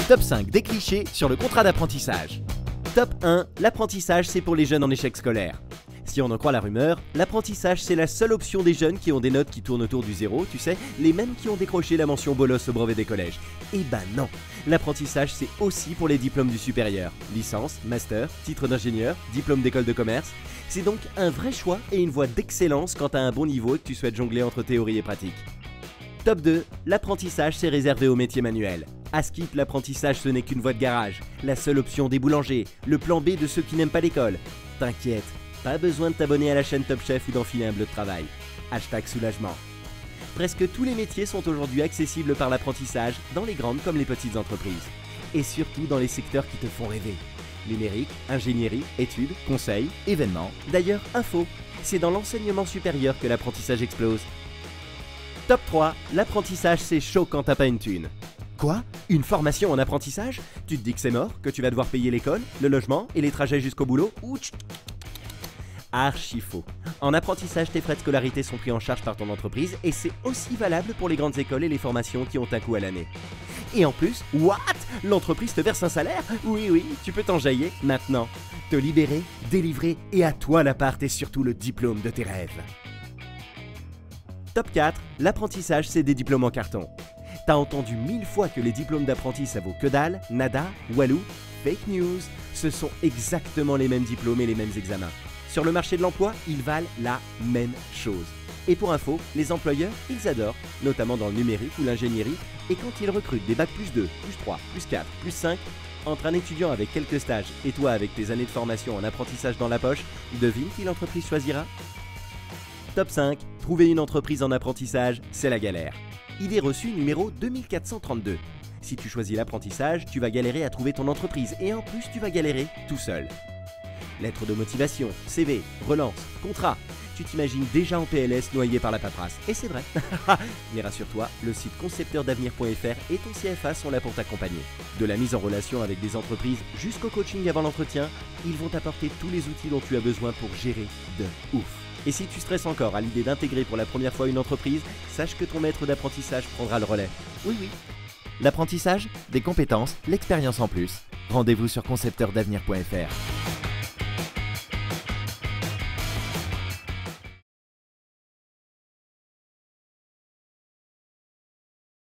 Top 5 des clichés sur le contrat d'apprentissage. Top 1, l'apprentissage c'est pour les jeunes en échec scolaire. Si on en croit la rumeur, l'apprentissage c'est la seule option des jeunes qui ont des notes qui tournent autour du zéro, tu sais, les mêmes qui ont décroché la mention bolos au brevet des collèges. Eh ben non, l'apprentissage c'est aussi pour les diplômes du supérieur. Licence, master, titre d'ingénieur, diplôme d'école de commerce. C'est donc un vrai choix et une voie d'excellence quand t'as un bon niveau et que tu souhaites jongler entre théorie et pratique. Top 2, l'apprentissage c'est réservé aux métiers manuels. À Skip, l'apprentissage ce n'est qu'une voie de garage, la seule option des boulangers, le plan B de ceux qui n'aiment pas l'école. T'inquiète, pas besoin de t'abonner à la chaîne Top Chef ou d'enfiler un bleu de travail. Hashtag soulagement. Presque tous les métiers sont aujourd'hui accessibles par l'apprentissage, dans les grandes comme les petites entreprises. Et surtout dans les secteurs qui te font rêver. Numérique, ingénierie, études, conseils, événements. D'ailleurs, info, c'est dans l'enseignement supérieur que l'apprentissage explose. Top 3, l'apprentissage c'est chaud quand t'as pas une thune. Quoi? Une formation en apprentissage? Tu te dis que c'est mort, que tu vas devoir payer l'école, le logement et les trajets jusqu'au boulot? Ouch! Archi faux. En apprentissage, tes frais de scolarité sont pris en charge par ton entreprise et c'est aussi valable pour les grandes écoles et les formations qui ont un coût à l'année. Et en plus, what? L'entreprise te verse un salaire? Oui, tu peux t'enjailler maintenant. Te libérer, délivrer et à toi l'appart et surtout le diplôme de tes rêves. Top 4, l'apprentissage c'est des diplômes en carton. T'as entendu 1000 fois que les diplômes d'apprenti ça vaut que dalle, nada, walou, fake news. Ce sont exactement les mêmes diplômes et les mêmes examens. Sur le marché de l'emploi, ils valent la même chose. Et pour info, les employeurs, ils adorent, notamment dans le numérique ou l'ingénierie, et quand ils recrutent des bacs +2, +3, +4, +5, entre un étudiant avec quelques stages et toi avec tes années de formation en apprentissage dans la poche, devine qui l'entreprise choisira? Top 5, trouver une entreprise en apprentissage, c'est la galère. Idée reçue numéro 2432. Si tu choisis l'apprentissage, tu vas galérer à trouver ton entreprise et en plus tu vas galérer tout seul. Lettre de motivation, CV, relance, contrat. Tu t'imagines déjà en PLS noyé par la paperasse. Et c'est vrai. Mais rassure-toi, le site concepteurdavenir.fr et ton CFA sont là pour t'accompagner. De la mise en relation avec des entreprises jusqu'au coaching avant l'entretien, ils vont t'apporter tous les outils dont tu as besoin pour gérer de ouf. Et si tu stresses encore à l'idée d'intégrer pour la première fois une entreprise, sache que ton maître d'apprentissage prendra le relais. Oui. L'apprentissage, des compétences, l'expérience en plus. Rendez-vous sur concepteurdavenir.fr.